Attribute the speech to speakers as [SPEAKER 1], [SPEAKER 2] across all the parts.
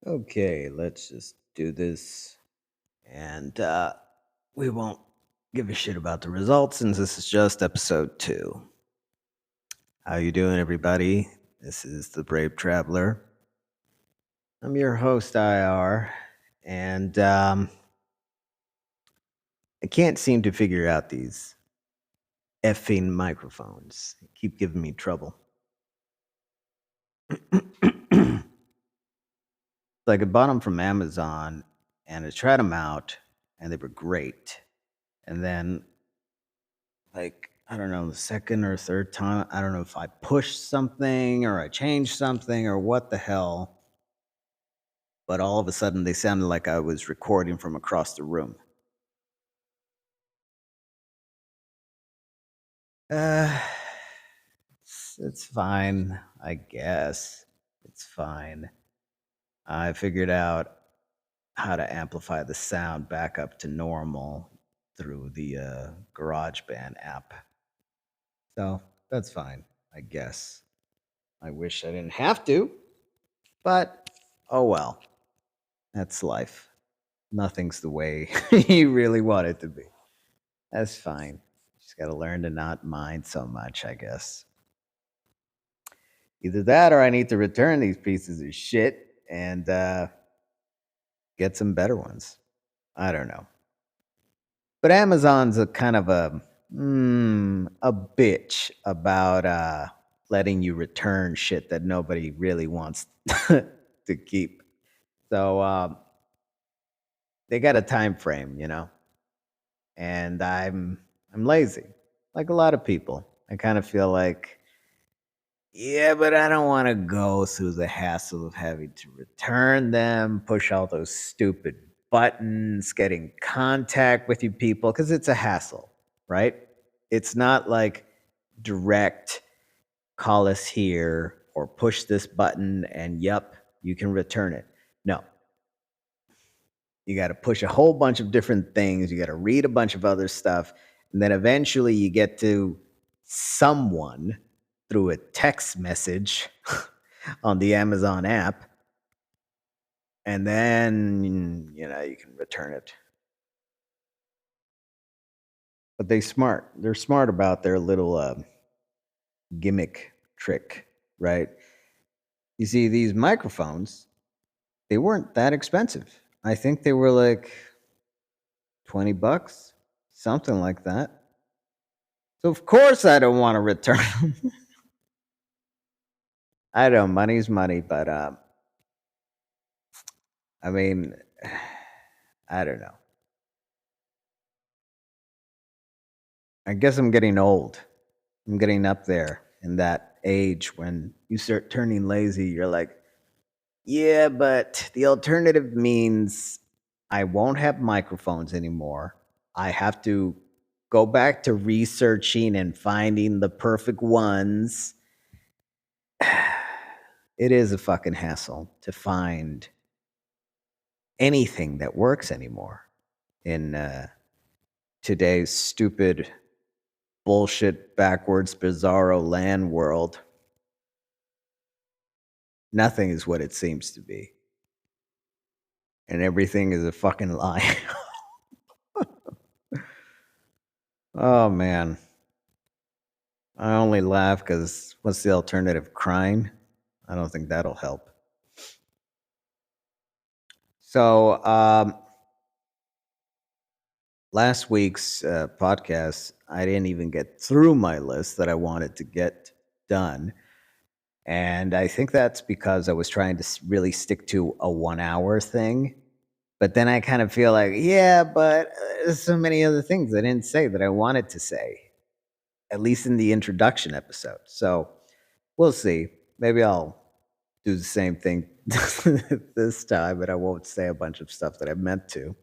[SPEAKER 1] Okay, let's just do this. And we won't give a shit about the results since this is just episode 2. How you doing, everybody? This is the Brave Traveler. I'm your host, IR, and I can't seem to figure out these effing microphones. They keep giving me trouble. Like I bought them from Amazon, and I tried them out, and they were great. And then I don't know, the second or third time, I don't know if I pushed something or I changed something or what the hell, but all of a sudden they sounded like I was recording from across the room. Uh, it's fine, I guess. It's fine. I figured out how to amplify the sound back up to normal through the GarageBand app. So that's fine, I guess. I wish I didn't have to, but oh well. That's life. Nothing's the way you really want it to be. That's fine. Just got to learn to not mind so much, I guess. Either that or I need to return these pieces of shit and get some better ones. I don't know. But Amazon's a kind of a bitch about letting you return shit that nobody really wants to keep. So they got a time frame, and I'm lazy, like a lot of people. I kind of feel like, yeah, but I don't want to go through the hassle of having to return them, push all those stupid buttons, get in contact with you people, because it's a hassle, right? It's not like direct call us here or push this button and yep, you can return it. No, you got to push a whole bunch of different things. You got to read a bunch of other stuff. And then eventually you get to someone through a text message on the Amazon app. And then, you can return it. But they're smart about their little gimmick trick, right? You see, these microphones, they weren't that expensive. I think they were like $20, something like that. So of course I don't want to return them. I know money's money, but I mean, I don't know. I guess I'm getting old. I'm getting up there in that age when you start turning lazy. You're like, yeah, but the alternative means I won't have microphones anymore. I have to go back to researching and finding the perfect ones. It is a fucking hassle to find anything that works anymore in today's stupid, bullshit, backwards, bizarro land world. Nothing is what it seems to be. And everything is a fucking lie. Oh, man. I only laugh because what's the alternative? Crying? I don't think that'll help. So, last week's podcast, I didn't even get through my list that I wanted to get done. And I think that's because I was trying to really stick to a 1 hour thing. But then I kind of feel like, yeah, but there's so many other things I didn't say that I wanted to say, at least in the introduction episode. So we'll see. Maybe I'll do the same thing this time, but I won't say a bunch of stuff that I meant to.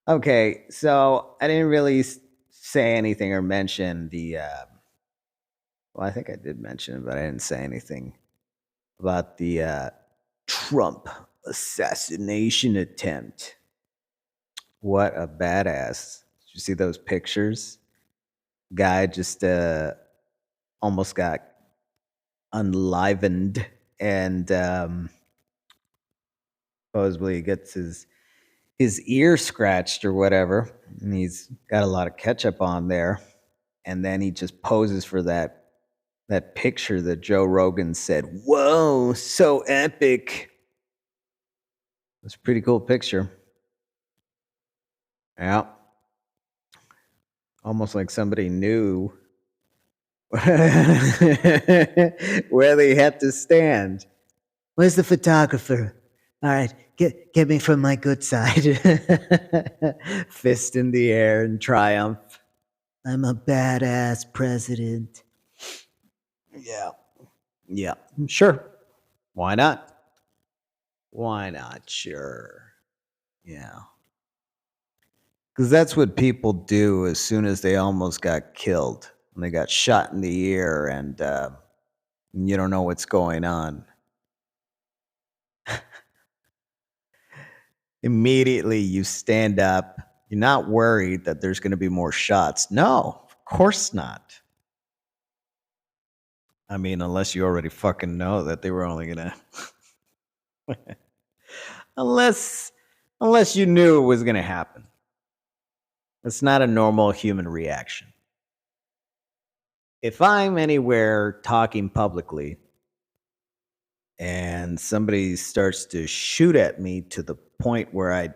[SPEAKER 1] Okay, so I didn't really say anything or mention the. Well, I think I did mention it, but I didn't say anything about the Trump assassination attempt. What a badass. Did you see those pictures? Guy just almost got unlivened and supposedly he gets his ear scratched or whatever, and he's got a lot of ketchup on there, and then he just poses for that picture that Joe Rogan said, "Whoa, so epic." It's a pretty cool picture. Yeah, almost like somebody knew where they had to stand. Where's the photographer? All right, get me from my good side. Fist in the air in triumph. I'm a badass president. Yeah. Yeah. Sure. Why not? Why not? Sure. Yeah. Because that's what people do as soon as they almost got killed. When they got shot in the ear and you don't know what's going on. Immediately you stand up. You're not worried that there's going to be more shots. No, of course not. I mean, unless you already fucking know that they were only going to. unless you knew it was going to happen. It's not a normal human reaction. If I'm anywhere talking publicly and somebody starts to shoot at me to the point where I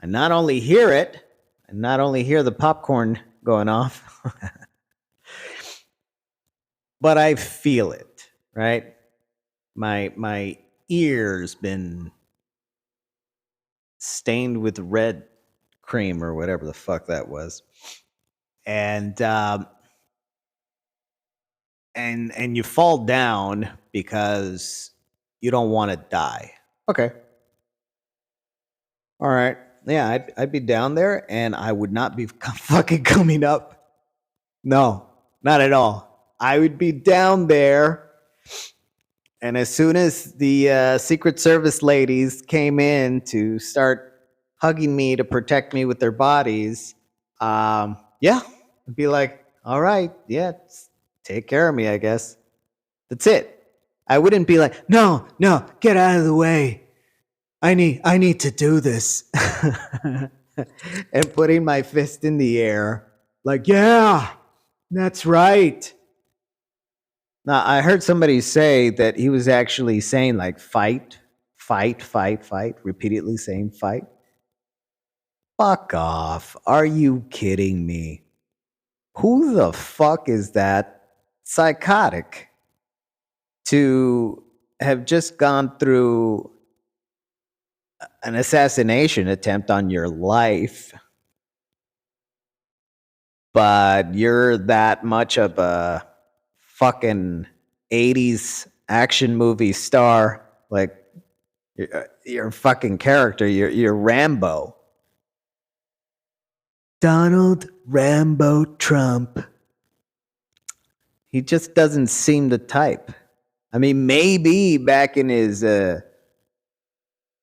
[SPEAKER 1] not only hear it, I not only hear the popcorn going off, but I feel it, right? My ear's been stained with red cream or whatever the fuck that was. And and you fall down because you don't want to die. Okay. All right. Yeah, I'd be down there and I would not be fucking coming up. No, not at all. I would be down there, and as soon as the Secret Service ladies came in to start hugging me to protect me with their bodies, yeah, I'd be like, all right, yeah, take care of me, I guess. That's it. I wouldn't be like, no, get out of the way. I need to do this. And putting my fist in the air, like, yeah, that's right. Now, I heard somebody say that he was actually saying, like, fight, fight, fight, fight, repeatedly saying fight. Fuck off. Are you kidding me? Who the fuck is that psychotic to have just gone through an assassination attempt on your life, but you're that much of a fucking 80s action movie star? Like, you're a fucking character. You're Rambo. Donald Rambo Trump. He just doesn't seem the type. I mean, maybe back in his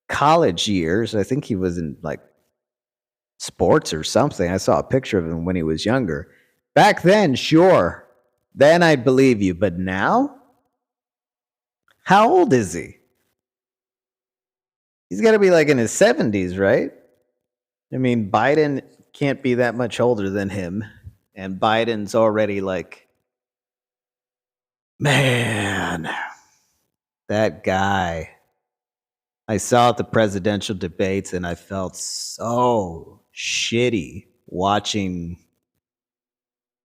[SPEAKER 1] college years, I think he was in like sports or something. I saw a picture of him when he was younger. Back then, sure. Then I'd believe you. But now? How old is he? He's got to be like in his 70s, right? I mean, Biden can't be that much older than him. And Biden's already like, man, that guy. I saw at the presidential debates and I felt so shitty watching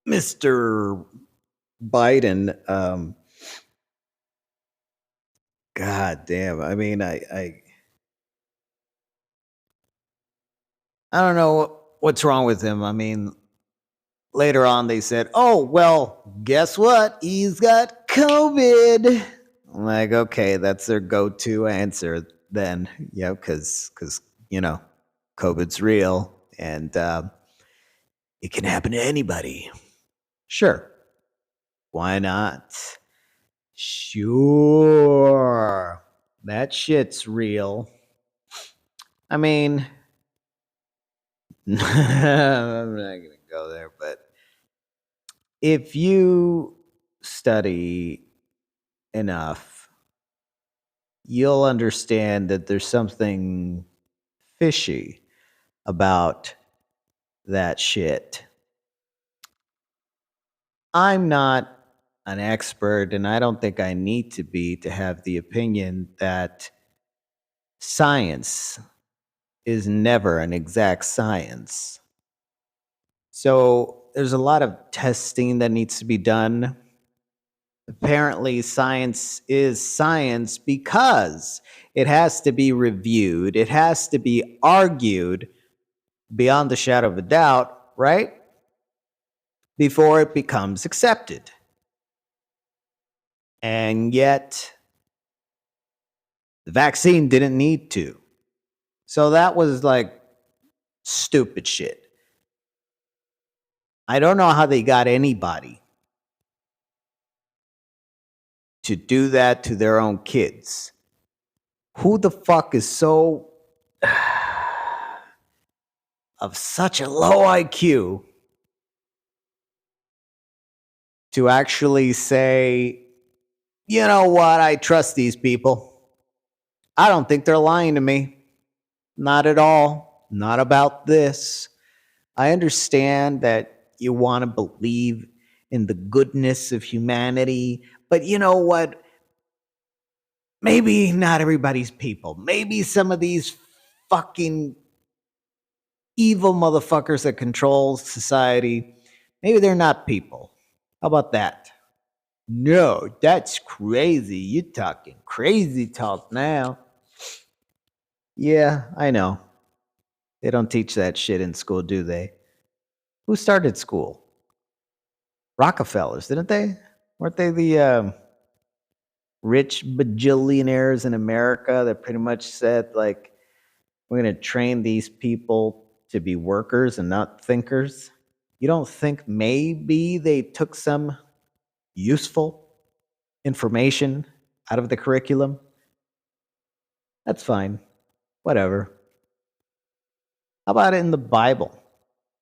[SPEAKER 1] Mr. Biden. God damn. I mean, I don't know what's wrong with him. I mean, later on they said, "Oh, well, guess what? He's got COVID." I'm like, okay, that's their go-to answer then. Yeah, because you know, COVID's real and it can happen to anybody. Sure. Why not? Sure. That shit's real. I mean, I'm not going to go there, but if you study enough you'll understand that there's something fishy about that shit. I'm not an expert, and I don't think I need to be to have the opinion that science is never an exact science. So there's a lot of testing that needs to be done. Apparently, science is science because it has to be reviewed, it has to be argued beyond the shadow of a doubt, right? Before it becomes accepted. And yet, the vaccine didn't need to. So that was like stupid shit. I don't know how they got anybody to do that to their own kids. Who the fuck is so of such a low IQ to actually say, you know what, I trust these people. I don't think they're lying to me. Not at all. Not about this. I understand that you want to believe in the goodness of humanity, but you know what? Maybe not everybody's people. Maybe some of these fucking evil motherfuckers that control society, maybe they're not people. How about that? No, that's crazy. You're talking crazy talk now. Yeah, I know. They don't teach that shit in school, do they? Who started school? Rockefellers, didn't they? Weren't they the rich bajillionaires in America that pretty much said, like, we're going to train these people to be workers and not thinkers? You don't think maybe they took some useful information out of the curriculum? That's fine. Whatever. How about it in the Bible?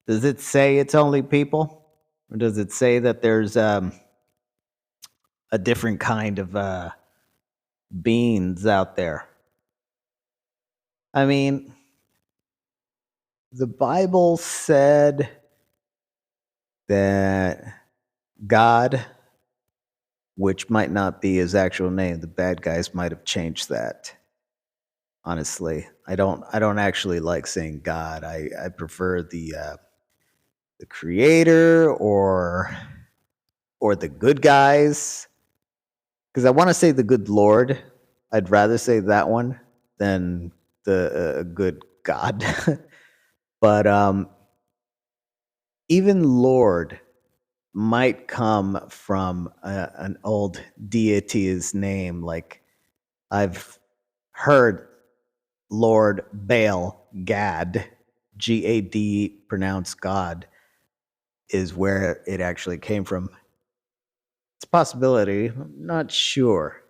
[SPEAKER 1] Does it say it's only people? Or does it say that there's a different kind of beings out there? I mean, the Bible said that God, which might not be his actual name, the bad guys might have changed that. Honestly, I don't actually like saying God. I prefer the creator or the good guys, because I want to say the good Lord. I'd rather say that one than the good God. But even Lord might come from an old deity's name. Like, I've heard Lord Baal, Gad, Gad, pronounced God, is where it actually came from. It's a possibility. I'm not sure.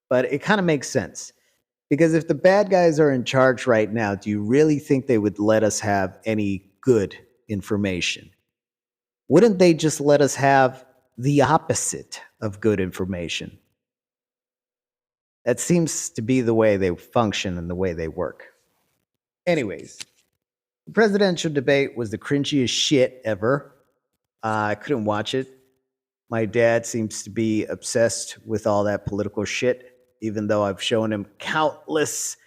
[SPEAKER 1] But it kind of makes sense. Because if the bad guys are in charge right now, do you really think they would let us have any good information? Wouldn't they just let us have the opposite of good information? That seems to be the way they function and the way they work. Anyways, the presidential debate was the cringiest shit ever. I couldn't watch it. My dad seems to be obsessed with all that political shit, even though I've shown him countless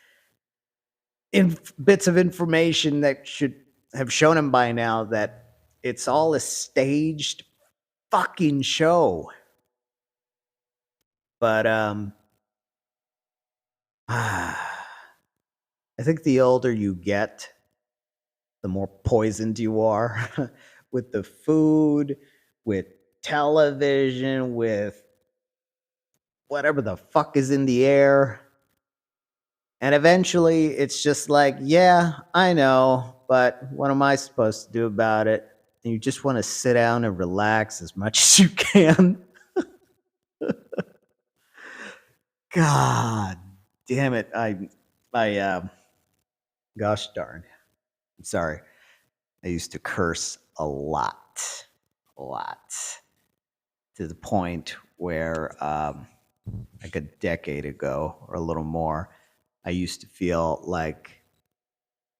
[SPEAKER 1] bits of information that should have shown him by now that it's all a staged fucking show. But I think the older you get, the more poisoned you are with the food, with television, with whatever the fuck is in the air. And eventually it's just like, yeah, I know, but what am I supposed to do about it? And you just want to sit down and relax as much as you can. God damn it. Gosh darn. I'm sorry. I used to curse a lot, to the point where like a decade ago or a little more, I used to feel like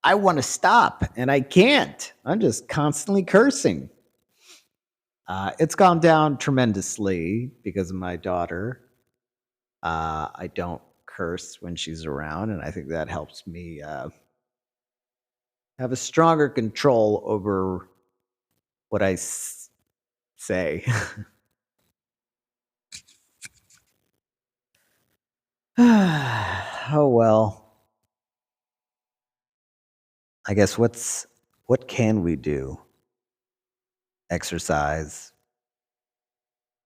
[SPEAKER 1] I want to stop and I can't. I'm just constantly cursing. It's gone down tremendously because of my daughter. I don't curse when she's around, and I think that helps me have a stronger control over what I say. Oh well. I guess what can we do? Exercise,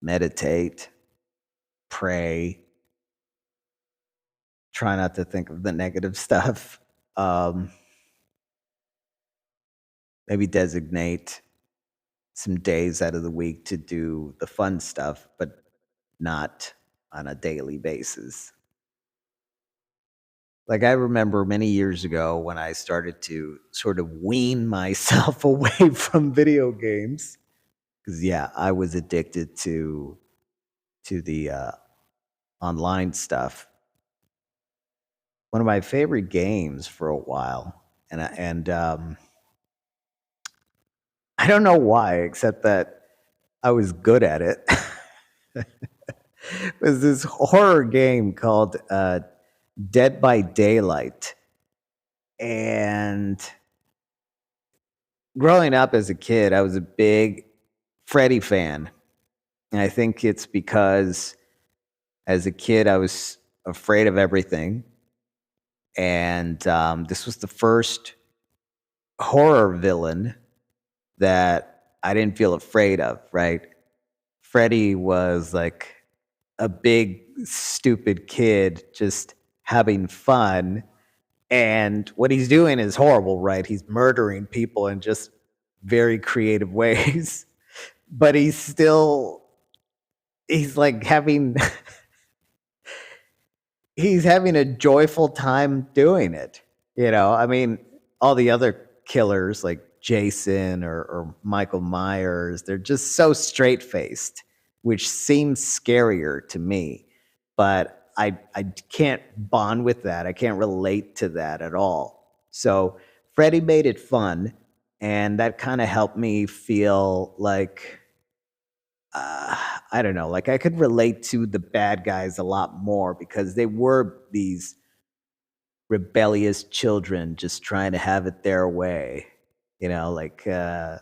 [SPEAKER 1] meditate, pray, try not to think of the negative stuff. Um, maybe designate some days out of the week to do the fun stuff, but not on a daily basis. Like I remember many years ago when I started to sort of wean myself away from video games because yeah, I was addicted to the online stuff. One of my favorite games for a while, and I don't know why, except that I was good at it. Was this horror game called Dead by Daylight, and growing up as a kid, I was a big Freddy fan, and I think it's because as a kid I was afraid of everything, and this was the first horror villain that I didn't feel afraid of, right? Freddy was like a big, stupid kid just having fun. And what he's doing is horrible, right? He's murdering people in just very creative ways. But he's like having, he's having a joyful time doing it. You know, I mean, all the other killers like Jason or Michael Myers, they're just so straight faced, which seems scarier to me. But I can't bond with that. I can't relate to that at all. So Freddie made it fun, and that kind of helped me feel like I don't know, like I could relate to the bad guys a lot more because they were these rebellious children just trying to have it their way. You know, like I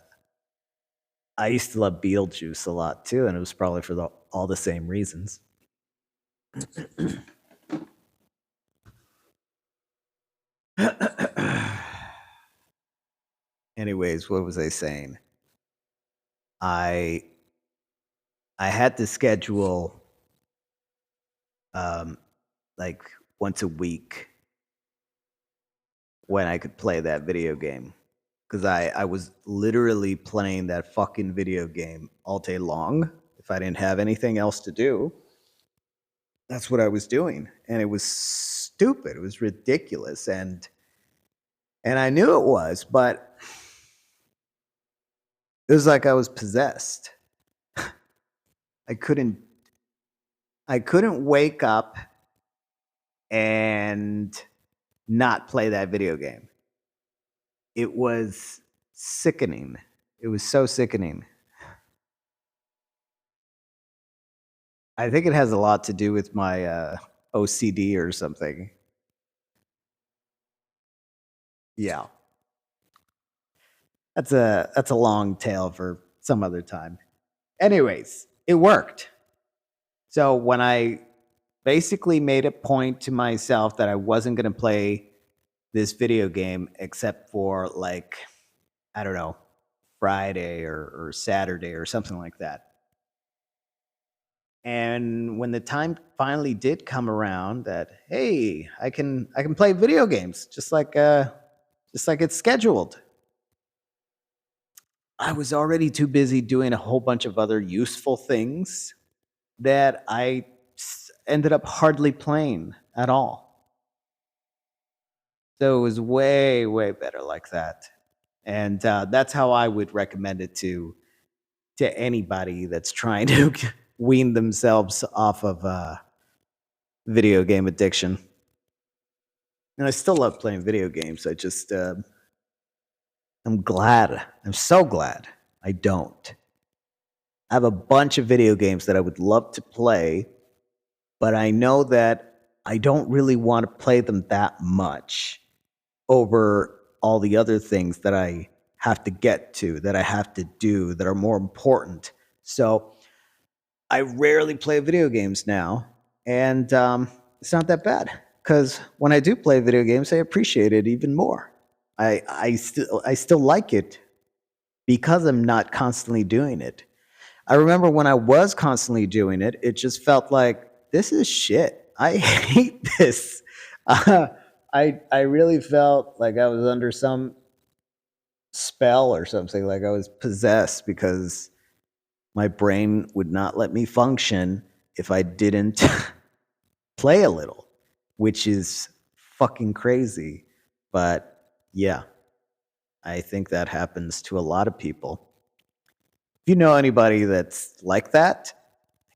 [SPEAKER 1] used to love Beetlejuice a lot too, and it was probably for all the same reasons. Anyways, what was I saying? I I had to schedule um, like once a week when I could play that video game because I was literally playing that fucking video game all day long. If I didn't have anything else to do, that's what I was doing, and it was stupid. It was ridiculous, and I knew it was, but it was like I was possessed. I couldn't I couldn't wake up and not play that video game. It was sickening. It was so sickening. I think it has a lot to do with my OCD or something. Yeah, that's a long tale for some other time. Anyways, it worked. So when I basically made a point to myself that I wasn't going to play this video game except for like I don't know, Friday or Saturday or something like that. And when the time finally did come around that hey, I can play video games just like it's scheduled. I was already too busy doing a whole bunch of other useful things that I ended up hardly playing at all. So it was way, way better like that. And that's how I would recommend it to anybody that's trying to wean themselves off of video game addiction. And I still love playing video games. I just, I'm glad. I'm so glad I don't. I have a bunch of video games that I would love to play, but I know that I don't really want to play them that much over all the other things that I have to get to, that I have to do, that are more important. So I rarely play video games now, and it's not that bad because when I do play video games, I appreciate it even more. I still like it because I'm not constantly doing it. I remember when I was constantly doing it, it just felt like this is shit. I hate this. Uh, I really felt like I was under some spell or something, like I was possessed because my brain would not let me function if I didn't play a little, which is fucking crazy. But yeah, I think that happens to a lot of people. If you know anybody that's like that,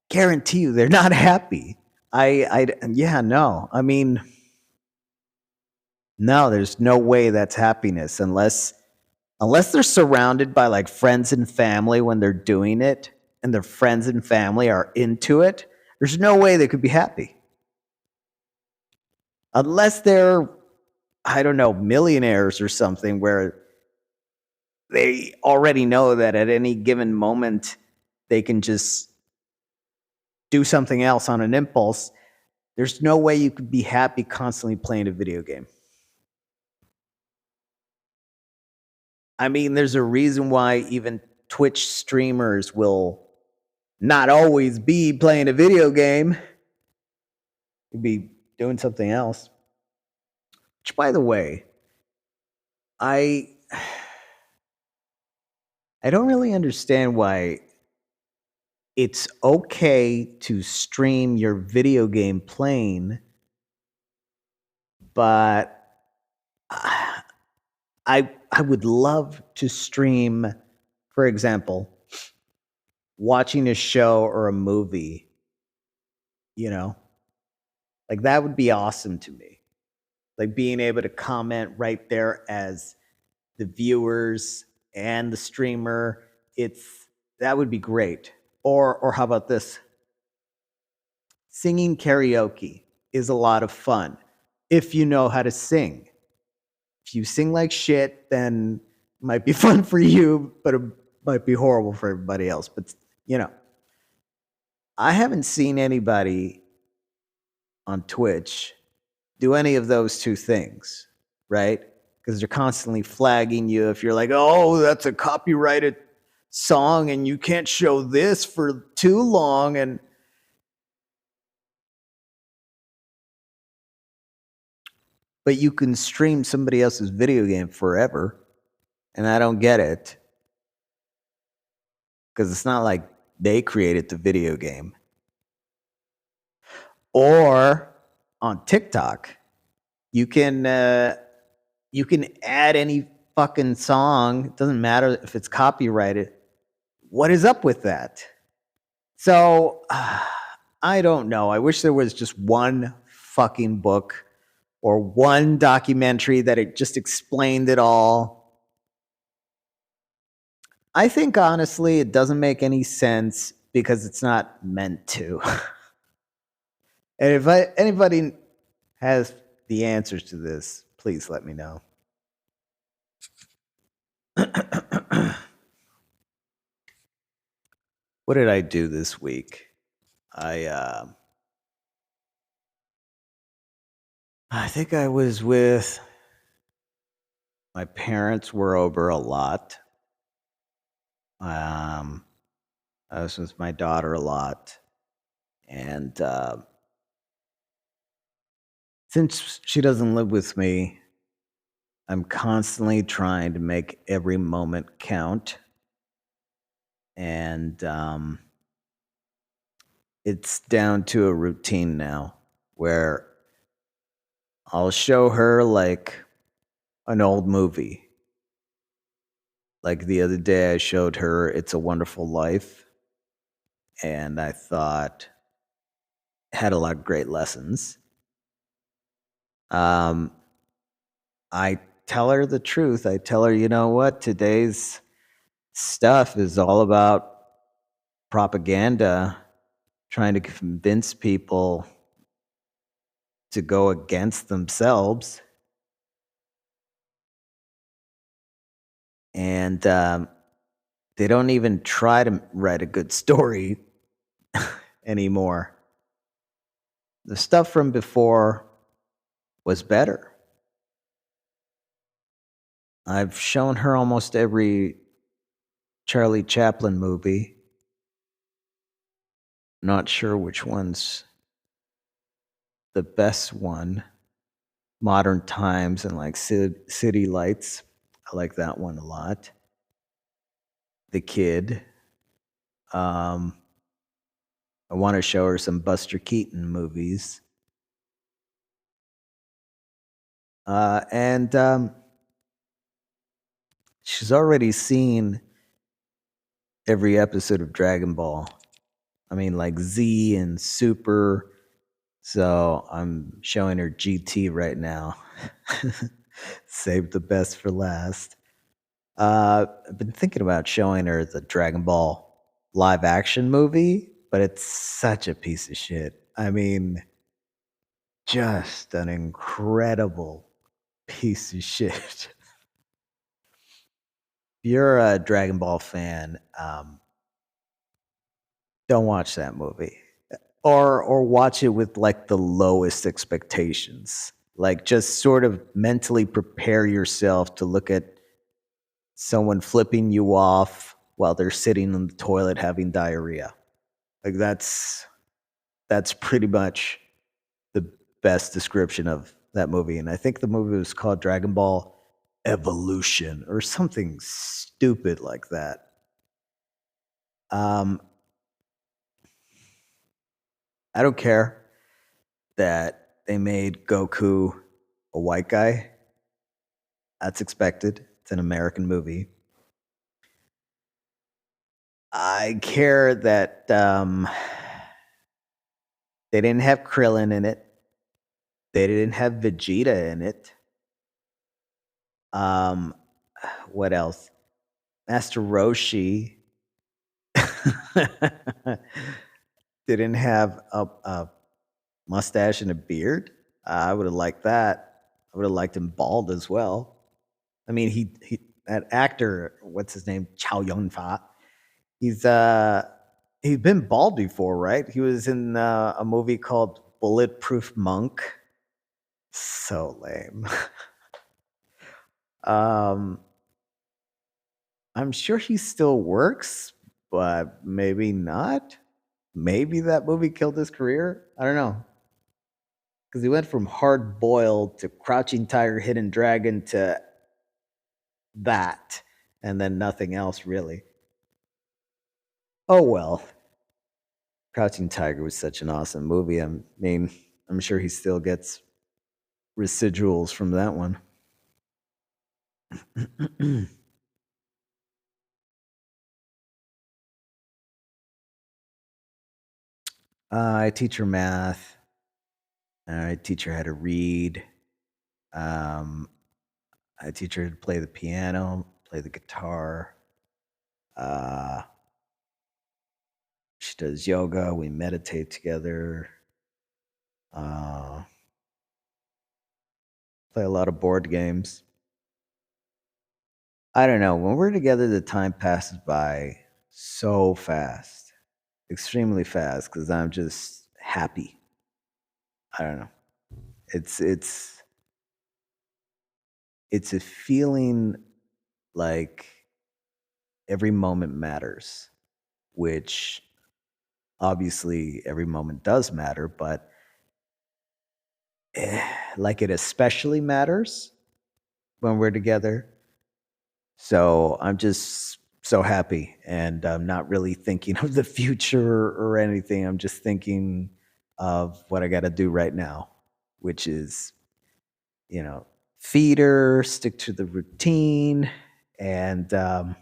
[SPEAKER 1] guarantee you they're not happy. Yeah, no. I mean, no, there's no way that's happiness unless they're surrounded by like friends and family when they're doing it and their friends and family are into it. There's no way they could be happy. Unless they're, I don't know, millionaires or something where they already know that at any given moment they can just do something else on an impulse. There's no way you could be happy constantly playing a video game. I mean, there's a reason why even Twitch streamers will not always be playing a video game. You'd be doing something else. Which, by the way, I I don't really understand why it's okay to stream your video game playing, but I would love to stream, for example, watching a show or a movie, you know? Like that would be awesome to me. Like being able to comment right there as the viewers and the streamer, it's that would be great. Or how about this? Singing karaoke is a lot of fun if you know how to sing. If you sing like shit, then it might be fun for you, but it might be horrible for everybody else. But you know, I haven't seen anybody on Twitch do any of those two things, right? Because they're constantly flagging you if you're like, oh, that's a copyrighted song and you can't show this for too long. And but you can stream somebody else's video game forever. And I don't get it. Because it's not like they created the video game. Or on TikTok, you can add any fucking song. It doesn't matter if it's copyrighted. What is up with that? So I don't know. I wish there was just one fucking book or one documentary that it just explained it all. I think honestly, it doesn't make any sense because it's not meant to. And if anybody has the answers to this, please let me know. What did I do this week? I think I was with my parents were over a lot. I was with my daughter a lot, and since she doesn't live with me, I'm constantly trying to make every moment count, and it's down to a routine now where I'll show her like an old movie. Like the other day, I showed her It's a Wonderful Life, and I thought, had a lot of great lessons. Um, I tell her the truth. I tell her, you know what? Today's stuff is all about propaganda, trying to convince people to go against themselves. And they don't even try to write a good story anymore. The stuff from before was better. I've shown her almost every Charlie Chaplin movie. Not sure which one's the best one. Modern Times and like City Lights. I like that one a lot. The Kid. Um, I want to show her some Buster Keaton movies. And she's already seen every episode of Dragon Ball. I mean, like Z and Super. So I'm showing her GT right now. Save the best for last. I've been thinking about showing her the Dragon Ball live action movie, but it's such a piece of shit. I mean, just an incredible piece of shit. If you're a Dragon Ball fan, don't watch that movie. Or watch it with like the lowest expectations. Like just sort of mentally prepare yourself to look at someone flipping you off while they're sitting in the toilet having diarrhea. Like that's pretty much the best description of that movie. And I think the movie was called Dragon Ball Evolution or something stupid like that. Um, I don't care that they made Goku a white guy. That's expected. It's an American movie. I care that they didn't have Krillin in it. They didn't have Vegeta in it. Um, what else? Master Roshi didn't have a mustache and a beard. I would have liked that. I would have liked him bald as well. I mean, he that actor, what's his name, Chow Yun Fat. He's he's been bald before, right? He was in a movie called Bulletproof Monk. So lame. um, I'm sure he still works, but maybe not. Maybe that movie killed his career. I don't know. Because he went from hard boiled to crouching tiger, hidden dragon to that, and then nothing else really. Oh well. Crouching Tiger was such an awesome movie. I mean, I'm sure he still gets residuals from that one. I teach her math. I teach her how to read. Um, I teach her to play the piano, play the guitar. Uh, she does yoga. We meditate together. Uh, play a lot of board games. I don't know. When we're together, the time passes by so fast, extremely fast, because I'm just happy. I don't know. It's it's it's a feeling like every moment matters, which obviously every moment does matter, but like it especially matters when we're together. So I'm just so happy, and I'm not really thinking of the future or anything. I'm just thinking of what I got to do right now, which is, you know, feed her, stick to the routine, and I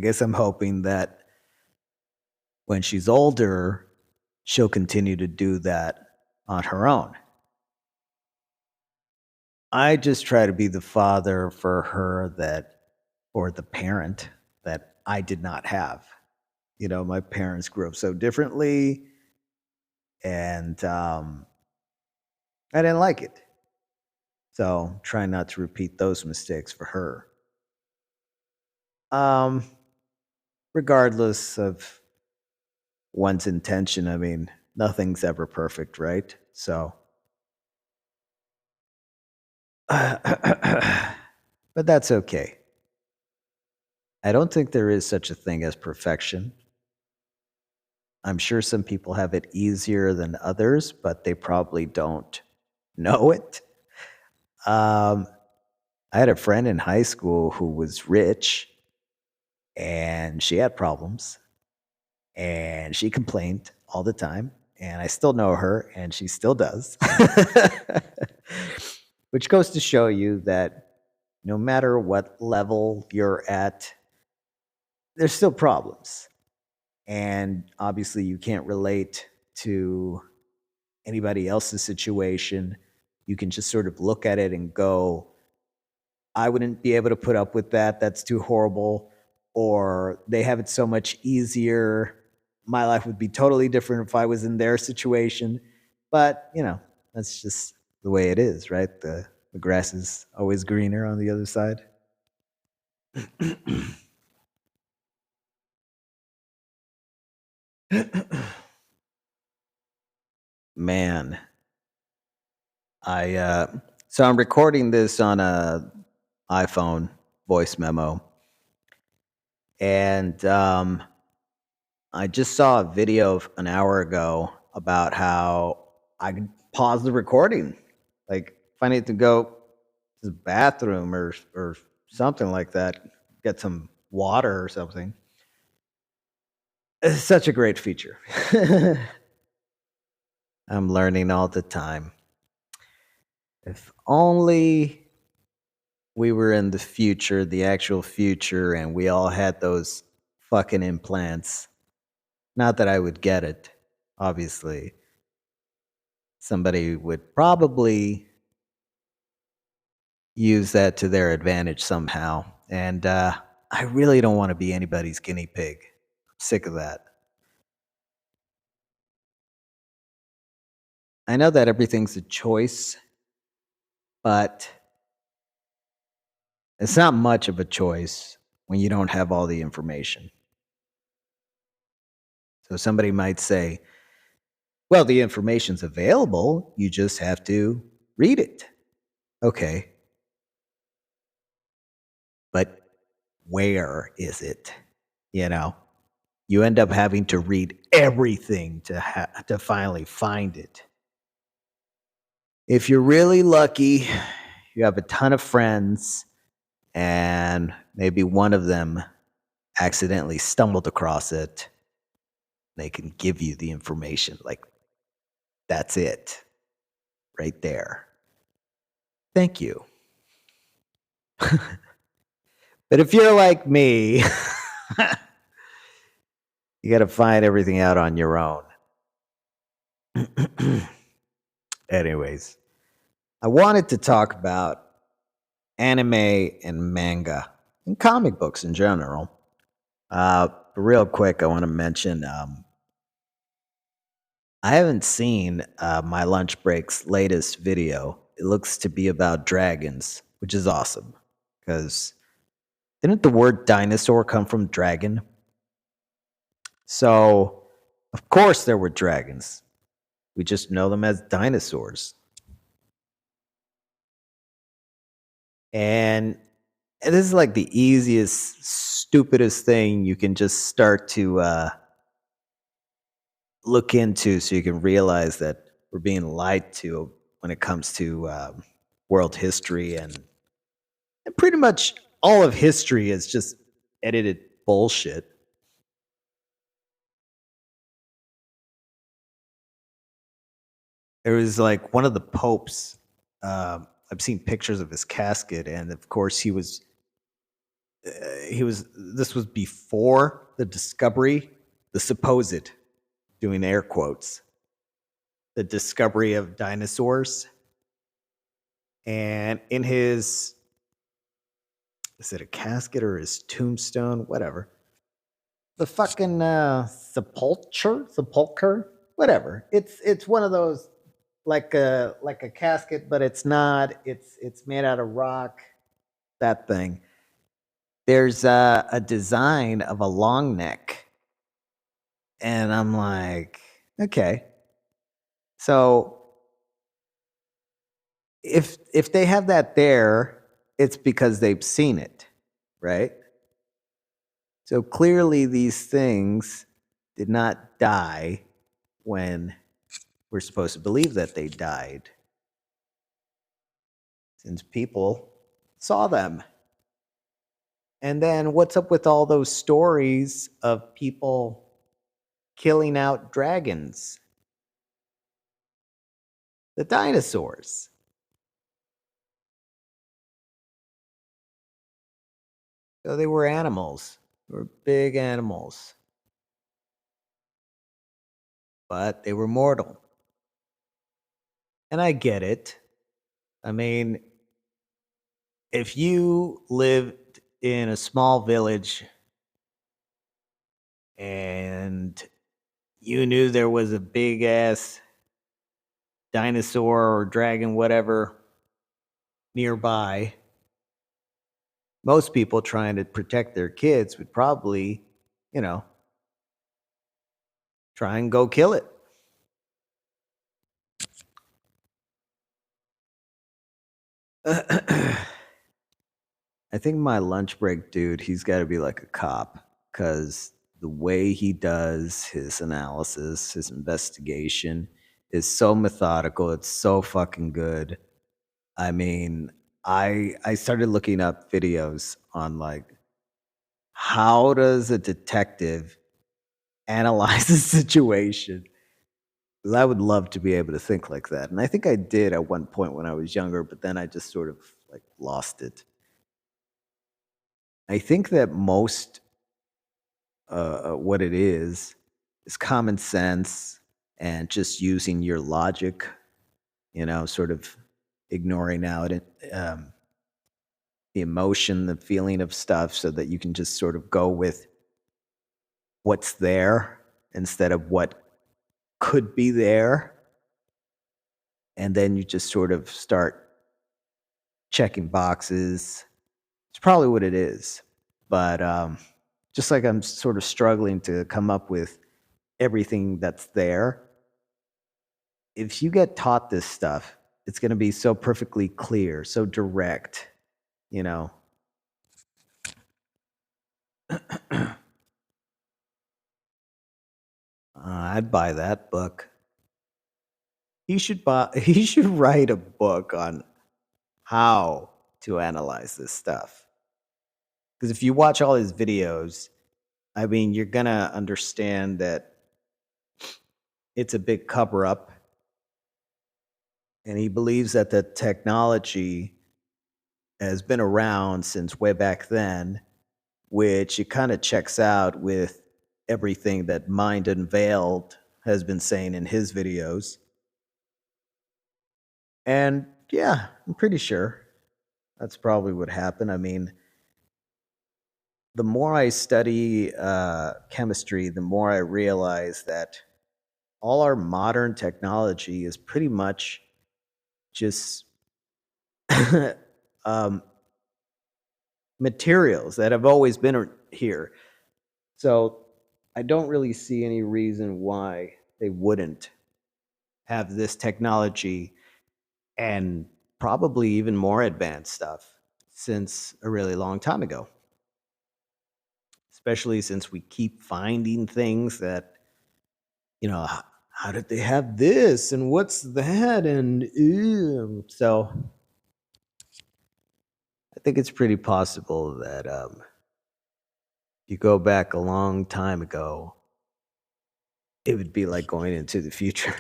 [SPEAKER 1] guess I'm hoping that when she's older, she'll continue to do that on her own. I just try to be the father for her that, or the parent that I did not have. You know, my parents grew up so differently, and I didn't like it. So try not to repeat those mistakes for her. Um, Regardless of one's intention, I mean, nothing's ever perfect, right? So, but that's okay. I don't think there is such a thing as perfection. I'm sure some people have it easier than others, but they probably don't know it. Um, I had a friend in high school who was rich and she had problems and she complained all the time. And I still know her and she still does. Which goes to show you that no matter what level you're at, there's still problems. And obviously, you can't relate to anybody else's situation. You can just sort of look at it and go, I wouldn't be able to put up with that. That's too horrible. Or they have it so much easier. My life would be totally different if I was in their situation. But, you know, that's just the way it is, right? The grass is always greener on the other side. Man, so I'm recording this on a iPhone voice memo, and I just saw a video an hour ago about how I could pause the recording, like if I need to go to the bathroom or something like that, get some water or something. It's such a great feature. I'm learning all the time. If only we were in the future, the actual future, and we all had those fucking implants. Not that I would get it, obviously. Somebody would probably use that to their advantage somehow. And I really don't want to be anybody's guinea pig. I'm sick of that. I know that everything's a choice, but it's not much of a choice when you don't have all the information. So somebody might say, well, the information's available. You just have to read it. Okay. But where is it? You know, you end up having to read everything to finally find it. If you're really lucky, you have a ton of friends, and maybe one of them accidentally stumbled across it. They can give you the information. Like, that's it right there. Thank you. But if you're like me, you got to find everything out on your own. Anyways, I wanted to talk about anime and manga and comic books in general. Real quick, I want to mention I haven't seen my lunch break's latest video. It looks to be about dragons, which is awesome because didn't the word dinosaur come from dragon? So, of course, there were dragons. We just know them as dinosaurs. And this is like the easiest, stupidest thing you can just start to look into so you can realize that we're being lied to when it comes to world history and pretty much all of history is just edited bullshit. It was like one of the popes. I've seen pictures of his casket, and of course he was. This was before the discovery, the supposed doing air quotes, the discovery of dinosaurs. And in his, is it a casket or his tombstone? Whatever. The fucking sepulcher, whatever. It's one of those like a casket, but it's not. It's made out of rock. That thing. There's a design of a long neck, and I'm like, okay. So if they have that there, it's because they've seen it, right? So clearly, these things did not die when we're supposed to believe that they died, since people saw them. And then what's up with all those stories of people killing out dragons? The dinosaurs. So they were animals. They were big animals. But they were mortal. And I get it. I mean, if you lived in a small village and you knew there was a big ass dinosaur or dragon, whatever, nearby, most people trying to protect their kids would probably, you know, try and go kill it. I think my lunch break dude, he's got to be like a cop because the way he does his analysis, his investigation is so methodical. It's so fucking good. I mean, I started looking up videos on like how does a detective analyze a situation? 'Cause I would love to be able to think like that. And I think I did at one point when I was younger, but then I just sort of like lost it. I think that most what it is common sense and just using your logic, sort of ignoring out it, the emotion, the feeling of stuff, so that you can just sort of go with what's there instead of what could be there. And then you just sort of start checking boxes. It's probably what it is. But just like I'm sort of struggling to come up with everything that's there, if you get taught this stuff, it's going to be so perfectly clear, so direct, you know. I'd buy that book. He should buy. He should write a book on how to analyze this stuff. Because if you watch all his videos, I mean, you're gonna understand that it's a big cover up, and he believes that the technology has been around since way back then, which it kind of checks out with everything that Mind Unveiled has been saying in his videos. And yeah, I'm pretty sure that's probably what happened. I mean, the more I study chemistry, the more I realize that all our modern technology is pretty much just um, materials that have always been here. So I don't really see any reason why they wouldn't have this technology and probably even more advanced stuff since a really long time ago. Especially since we keep finding things that, how did they have this and what's that? And ew. So I think it's pretty possible that you go back a long time ago, it would be like going into the future.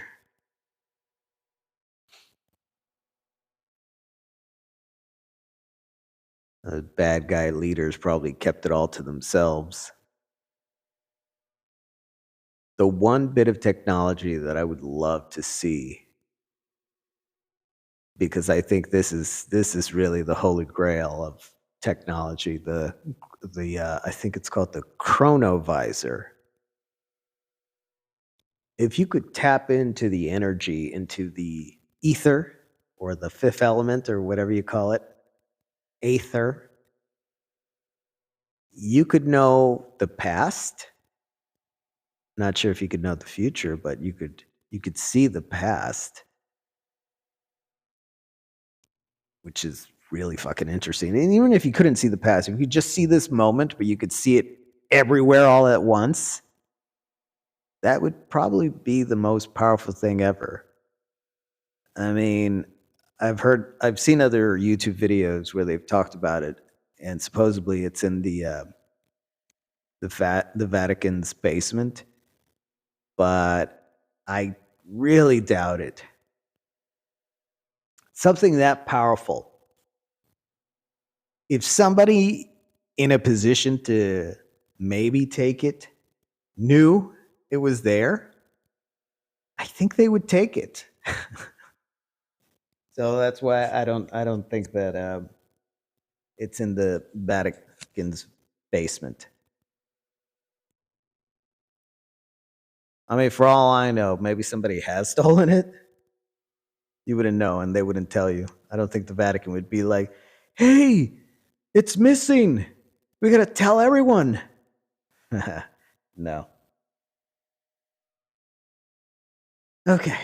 [SPEAKER 1] The bad guy leaders probably kept it all to themselves. the one bit of technology that I would love to see, because I think this is really the holy grail of technology. The I think it's called the chronovisor. If you could tap into the energy, into the ether or the fifth element or whatever you call it, aether, you could know the past. Not sure if you could know the future, but you could see the past, which is really fucking interesting. And even if you couldn't see the past, if you could just see this moment, but you could see it everywhere all at once, that would probably be the most powerful thing ever. I mean, I've seen other YouTube videos where they've talked about it, and supposedly it's in the Vatican's basement, but I really doubt it. Something that powerful. If somebody in a position to maybe take it knew it was there, I think they would take it. So that's why I don't think that it's in the Vatican's basement. I mean, for all I know, maybe somebody has stolen it. You wouldn't know, and they wouldn't tell you. I don't think the Vatican would be like, "Hey, it's missing. We gotta tell everyone." No. Okay.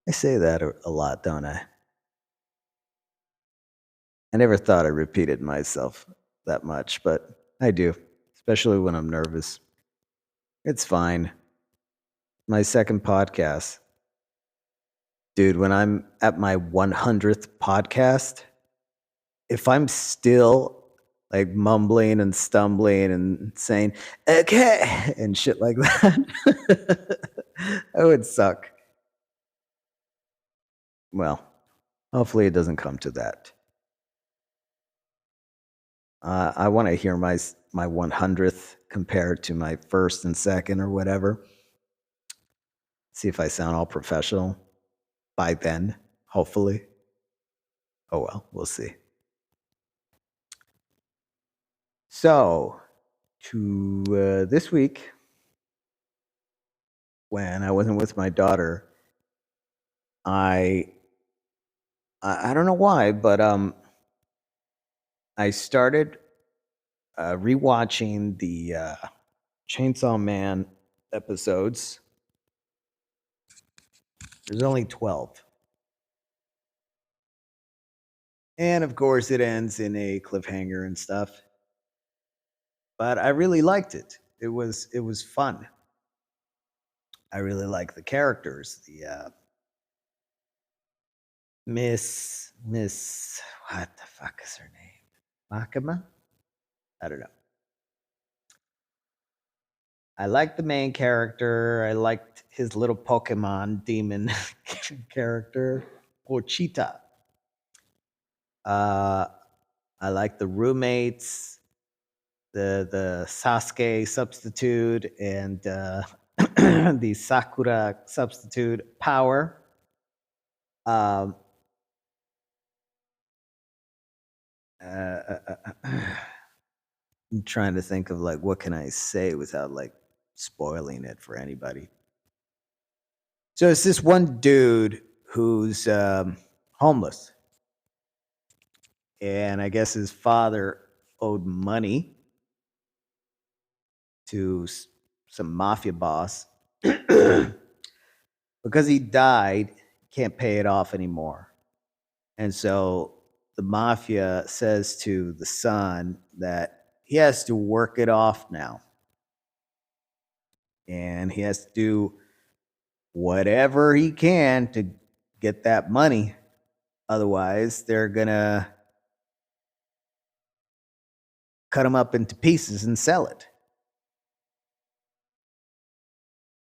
[SPEAKER 1] I say that a lot, don't I? I never thought I repeated myself that much, but I do, especially when I'm nervous. It's fine. My second podcast. Dude, when I'm at my 100th podcast, if I'm still like mumbling and stumbling and saying, okay, and shit like that, that would suck. Well, hopefully it doesn't come to that. I want to hear my 100th compared to my first and second or whatever. See if I sound all professional by then, hopefully. Oh well, we'll see. So, to this week, when I wasn't with my daughter, I I don't know why, but I started rewatching the Chainsaw Man episodes. There's only 12. And of course, it ends in a cliffhanger and stuff. But I really liked it. It was fun. I really like the characters. The Miss what the fuck is her name? Makima? I don't know. I liked the main character. I liked his little Pokemon demon character, Pochita. Uh, I like the roommates, the Sasuke substitute, and the Sakura substitute Power. Um, I'm trying to think of like what can I say without like spoiling it for anybody. So it's this one dude who's homeless, and I guess his father owed money to some mafia boss. Because he died, can't pay it off anymore. And so the mafia says to the son that he has to work it off now. And he has to do whatever he can to get that money. Otherwise, they're going to cut him up into pieces and sell it.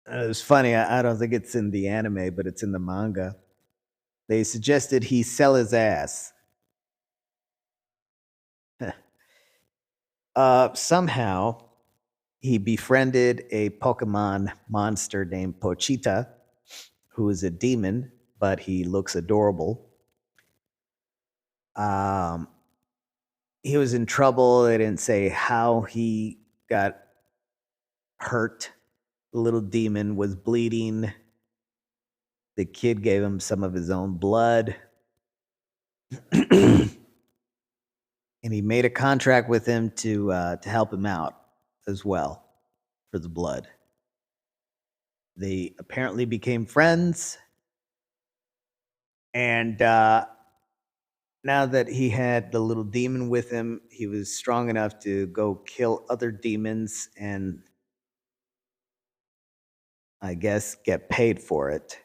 [SPEAKER 1] It's funny. I don't think it's in the anime, but it's in the manga. They suggested he sell his ass. Somehow he befriended a Pokemon monster named Pochita, who is a demon, but he looks adorable. Um, he was in trouble. They didn't say how he got hurt. The little demon was bleeding. The kid gave him some of his own blood. And he made a contract with him to help him out as well for the blood. They apparently became friends, and now that he had the little demon with him, he was strong enough to go kill other demons and, I guess, get paid for it.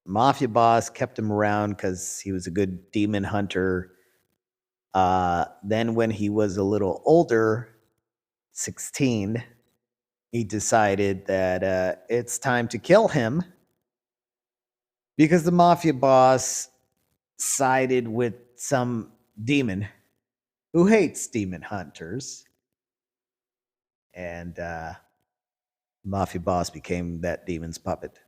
[SPEAKER 1] Mafia boss kept him around because he was a good demon hunter. Then, when he was a little older, 16, he decided that it's time to kill him because the mafia boss sided with some demon who hates demon hunters. And mafia boss became that demon's puppet.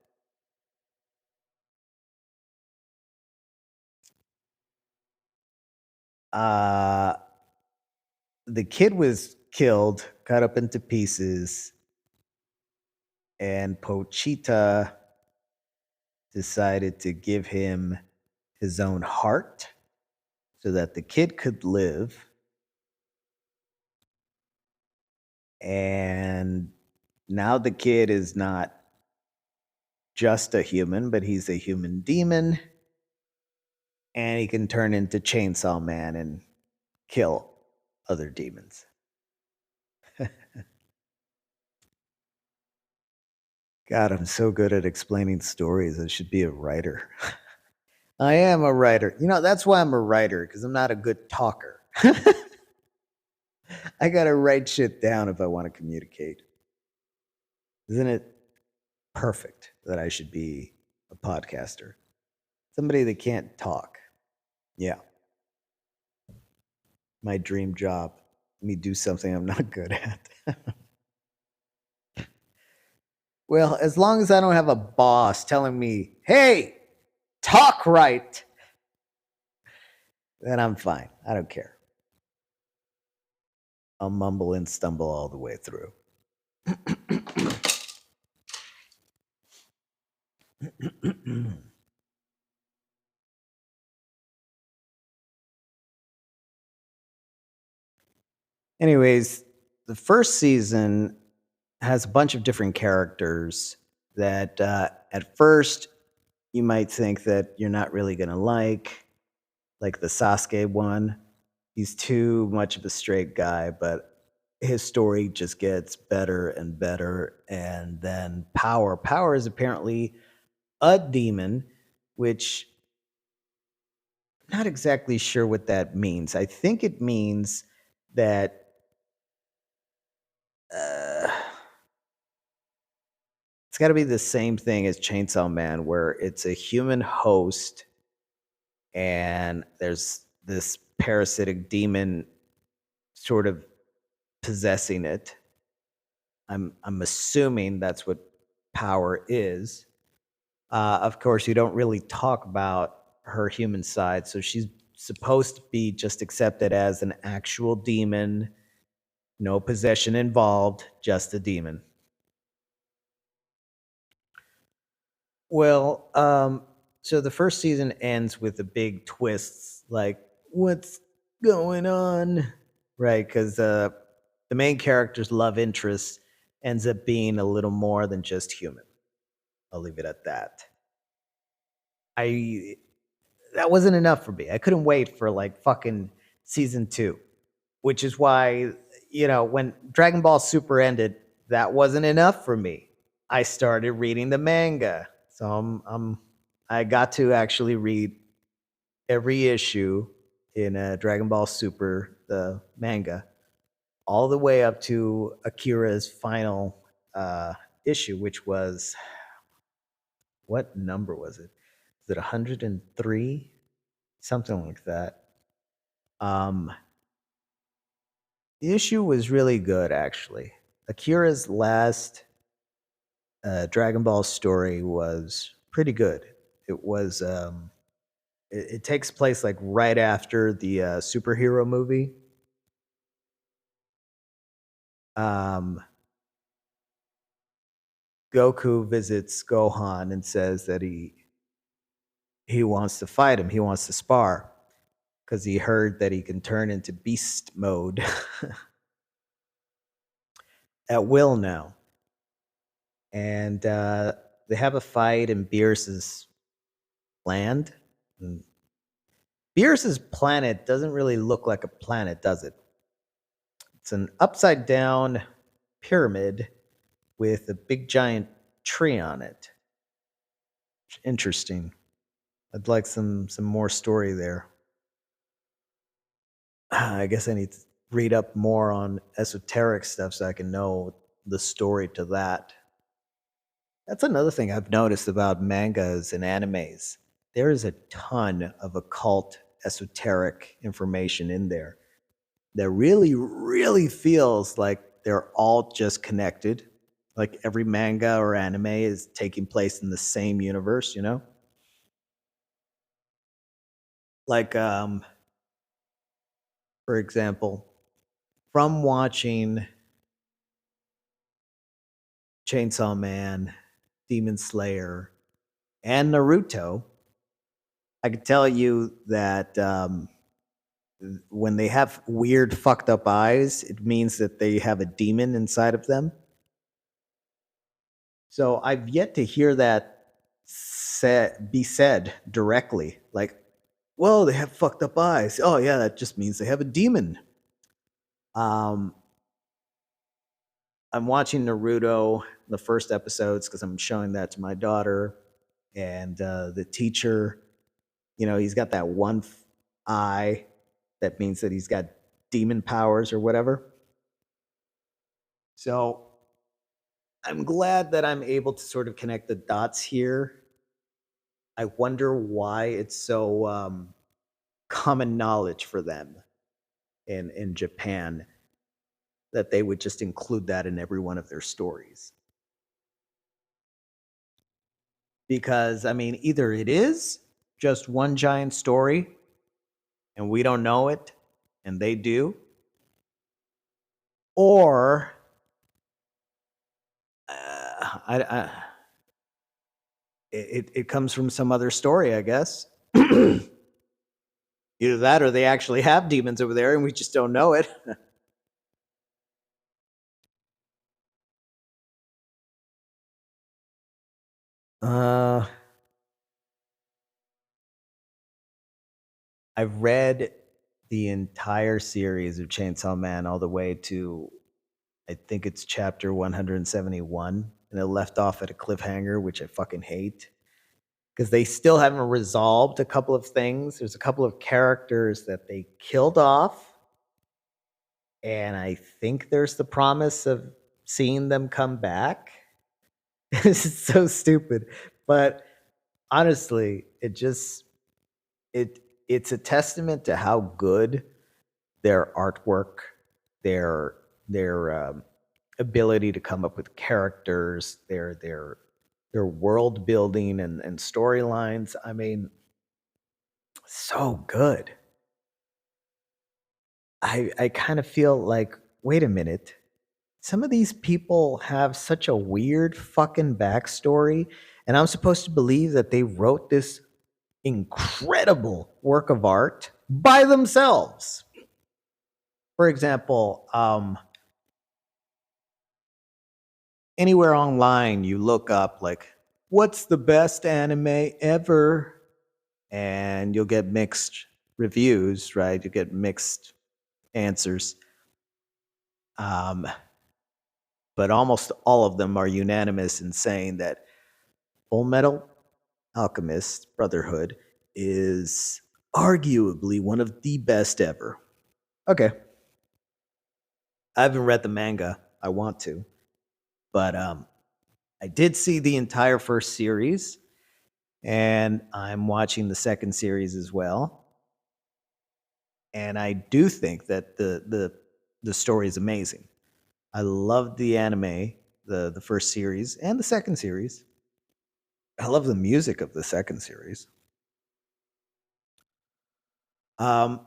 [SPEAKER 1] Uh, the kid was killed, cut up into pieces, and Pochita decided to give him his own heart so that the kid could live. And now the kid is not just a human, but he's a human demon. And he can turn into Chainsaw Man and kill other demons. God, I'm so good at explaining stories. I should be a writer. I am a writer. You know, that's why I'm a writer, because I'm not a good talker. I got to write shit down if I want to communicate. Isn't it perfect that I should be a podcaster? Somebody that can't talk. Yeah. My dream job. Let me do something I'm not good at. Well, as long as I don't have a boss telling me, hey, talk right, then I'm fine. I don't care. I'll mumble and stumble all the way through. Anyways, the first season has a bunch of different characters that at first you might think that you're not really going to like the Sasuke one. He's too much of a straight guy, but his story just gets better and better. And then Power. Power is apparently a demon, which I'm not exactly sure what that means. I think it means that uh, it's got to be the same thing as Chainsaw Man, where it's a human host and there's this parasitic demon sort of possessing it. I'm assuming that's what Power is. Of course, you don't really talk about her human side, so she's supposed to be just accepted as an actual demon, no possession involved, just a demon. Well, so the first season ends with a big twist, like what's going on, right? Because the main character's love interest ends up being a little more than just human. I'll leave it at that. I That wasn't enough for me. I couldn't wait for like fucking season 2, which is why, when Dragon Ball Super ended, that wasn't enough for me. I started reading the manga. So I got to actually read every issue in Dragon Ball Super, the manga, all the way up to Akira's final issue, which was, what number was it? Is it 103? Something like that. Um, The issue was really good, actually. Akira's last Dragon Ball story was pretty good. It was it takes place like right after the superhero movie. Um, Goku visits Gohan and says that he wants to fight him. He wants to spar because he heard that he can turn into beast mode at will now. And they have a fight in Beerus's land. And Beerus's planet doesn't really look like a planet, does it? It's an upside down pyramid with a big giant tree on it. Interesting. I'd like some more story there. I guess I need to read up more on esoteric stuff so I can know the story to that. That's another thing I've noticed about mangas and animes. There is a ton of occult, esoteric information in there that really, really feels like they're all just connected. Like every manga or anime is taking place in the same universe, you know? Like, for example, from watching Chainsaw Man, Demon Slayer, and Naruto, I can tell you that when they have weird, fucked up eyes, it means that they have a demon inside of them. So I've yet to hear that be said directly. Like, well, they have fucked up eyes. Oh yeah, that just means they have a demon. Um, I'm watching Naruto, the first episodes, because I'm showing that to my daughter, and the teacher. You know, he's got that one eye. That means that he's got demon powers or whatever. So I'm glad that I'm able to sort of connect the dots here. I wonder why it's so common knowledge for them in Japan that they would just include that in every one of their stories. Because, I mean, either it is just one giant story and we don't know it and they do, or it comes from some other story, I guess. Either that or they actually have demons over there and we just don't know it. uh, I've read the entire series of Chainsaw Man all the way to, I think it's chapter 171, and it left off at a cliffhanger, which I fucking hate because they still haven't resolved a couple of things. There's a couple of characters that they killed off, and I think there's the promise of seeing them come back. This is so stupid, but honestly, it it's a testament to how good their artwork, their their ability to come up with characters, their world building and storylines. I mean, so good. I kind of feel like, wait a minute, some of these people have such a weird fucking backstory, and I'm supposed to believe that they wrote this incredible work of art by themselves. For example, anywhere online you look up like what's the best anime ever, and you'll get mixed reviews, right? You get mixed answers. Um, but almost all of them are unanimous in saying that Full Metal Alchemist Brotherhood is arguably one of the best ever. Okay. I haven't read the manga. I want to. But I did see the entire first series, and I'm watching the second series as well. And I do think that the the story is amazing. I loved the anime, the first series and the second series. I love the music of the second series. Um,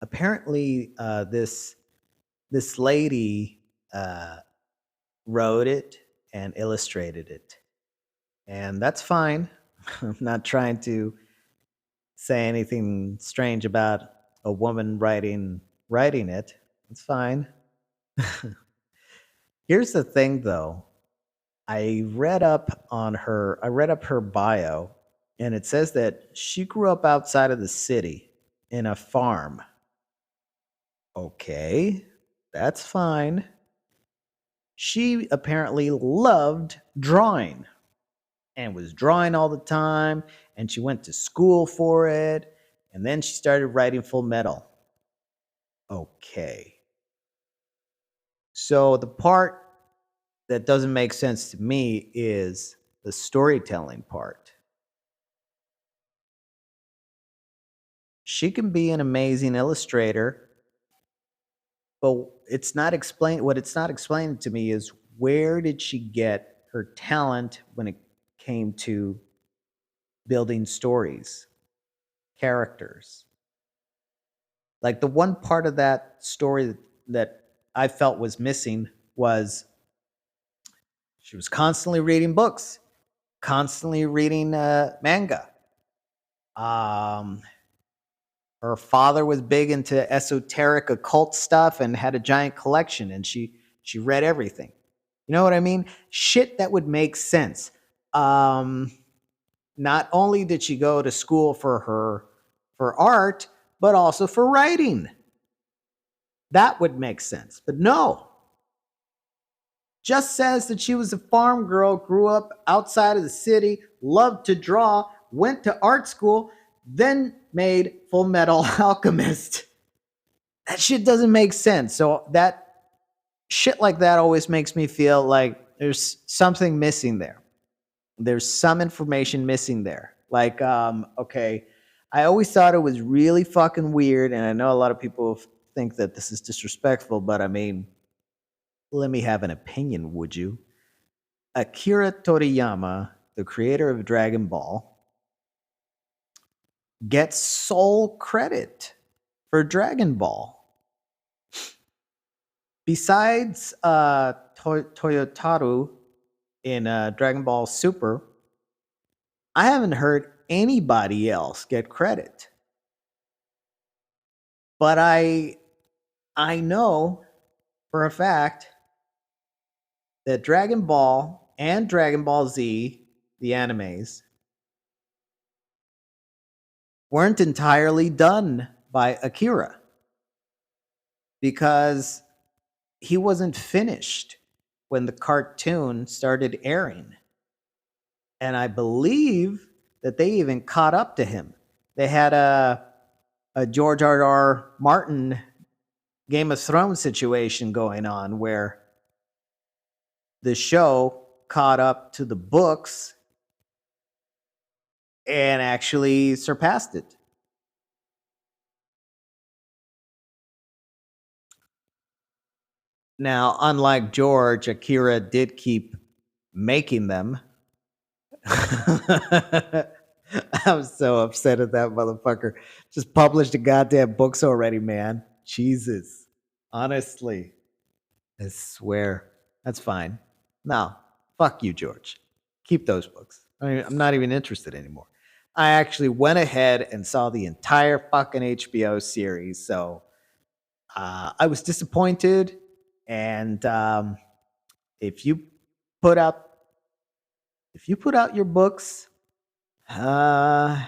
[SPEAKER 1] apparently, this lady uh, wrote it and illustrated it, and that's fine. I'm not trying to say anything strange about a woman writing it. It's fine. Here's the thing, though. I read up her bio, and it says that she grew up outside of the city in a farm. Okay, that's fine. She apparently loved drawing and was drawing all the time, and she went to school for it, and then she started writing Full Metal. Okay. So the part that doesn't make sense to me is the storytelling part. She can be an amazing illustrator, but it's not explained to me is where did she get her talent when it came to building stories, characters. Like the one part of that story that I felt was missing was she was constantly reading books, constantly reading manga. Um, her father was big into esoteric occult stuff and had a giant collection, and she read everything. You know what I mean? Shit that would make sense. Um, Not only did she go to school for art, but also for writing. That would make sense. But no, just says that she was a farm girl, grew up outside of the city, loved to draw, went to art school, then made Full Metal Alchemist. That shit doesn't make sense. So that shit like that always makes me feel like there's something missing there. There's some information missing there. Like, okay, I always thought it was really fucking weird, and I know a lot of people think that this is disrespectful, but I mean, let me have an opinion, would you? Akira Toriyama, the creator of Dragon Ball, gets sole credit for Dragon Ball. Besides Toyotaru in Dragon Ball Super, I haven't heard anybody else get credit. But I know for a fact that Dragon Ball and Dragon Ball Z, the animes, weren't entirely done by Akira because he wasn't finished when the cartoon started airing. And I believe that they even caught up to him. They had a George R. Martin Game of Thrones situation going on where the show caught up to the books and actually surpassed it. Now, unlike George, Akira did keep making them. I'm so upset at that motherfucker. Just published the goddamn books already, man. Jesus. Honestly, I swear. That's fine. No, fuck you, George. Keep those books. I mean, I'm not even interested anymore. I actually went ahead and saw the entire fucking HBO series. So I was disappointed. And if you put out your books, uh,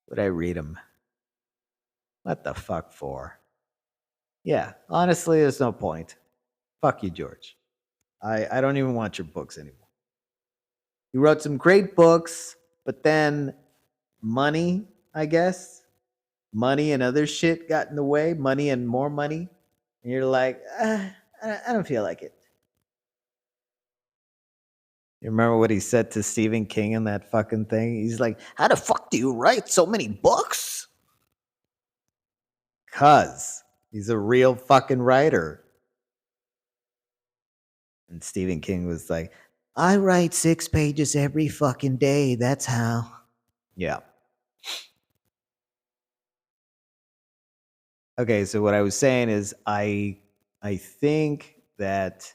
[SPEAKER 1] would I read them? What the fuck for? Yeah, honestly, there's no point. Fuck you, George. I don't even want your books anymore. You wrote some great books, but then money, I guess, money and other shit got in the way, money and more money. And you're like, I don't feel like it. You remember what he said to Stephen King in that fucking thing? He's like, how the fuck do you write so many books? Cuz he's a real fucking writer. And Stephen King was like, I write 6 pages every fucking day. That's how. Yeah. Okay, so what I was saying is I think that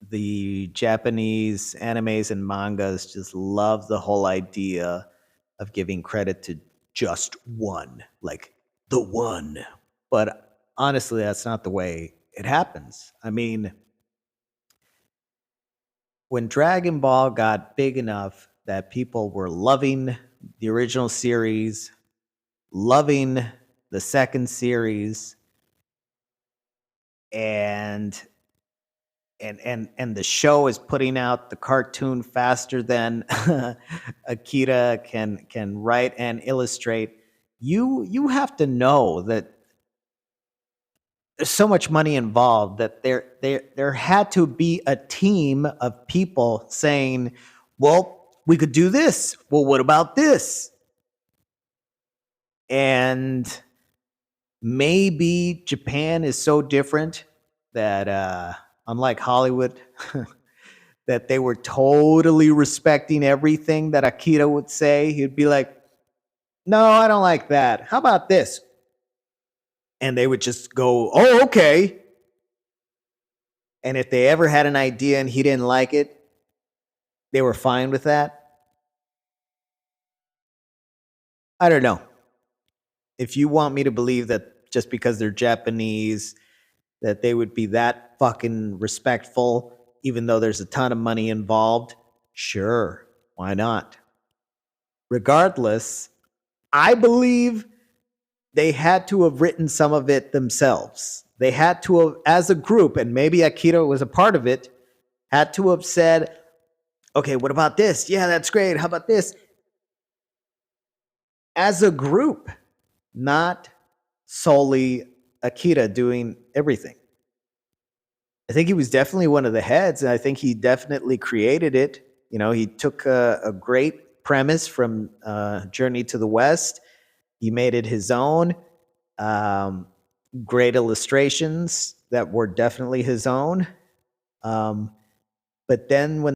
[SPEAKER 1] the Japanese animes and mangas just love the whole idea of giving credit to just one, like the one. But honestly, that's not the way it happens. I mean, when Dragon Ball got big enough that people were loving the original series, loving the second series, and and the show is putting out the cartoon faster than Akira can write and illustrate. You have to know that there's so much money involved that there had to be a team of people saying, "Well, we could do this. Well, what about this?" And maybe Japan is so different that unlike Hollywood that they were totally respecting everything that Akira would say. He'd be like, "No, I don't like that. How about this?" And they would just go, "Oh, okay." And if they ever had an idea and he didn't like it, they were fine with that. I don't know. If you want me to believe that just because they're Japanese, that they would be that fucking respectful, even though there's a ton of money involved, sure, why not? Regardless, I believe they had to have written some of it themselves. They had to have, as a group, and maybe Akira was a part of it, had to have said, okay, what about this? Yeah, that's great. How about this? As a group, not solely Akira doing everything. I think he was definitely one of the heads, and I think he definitely created it. You know, he took a great premise from Journey to the West. He made it his own. Um, Great illustrations that were definitely his own. But then when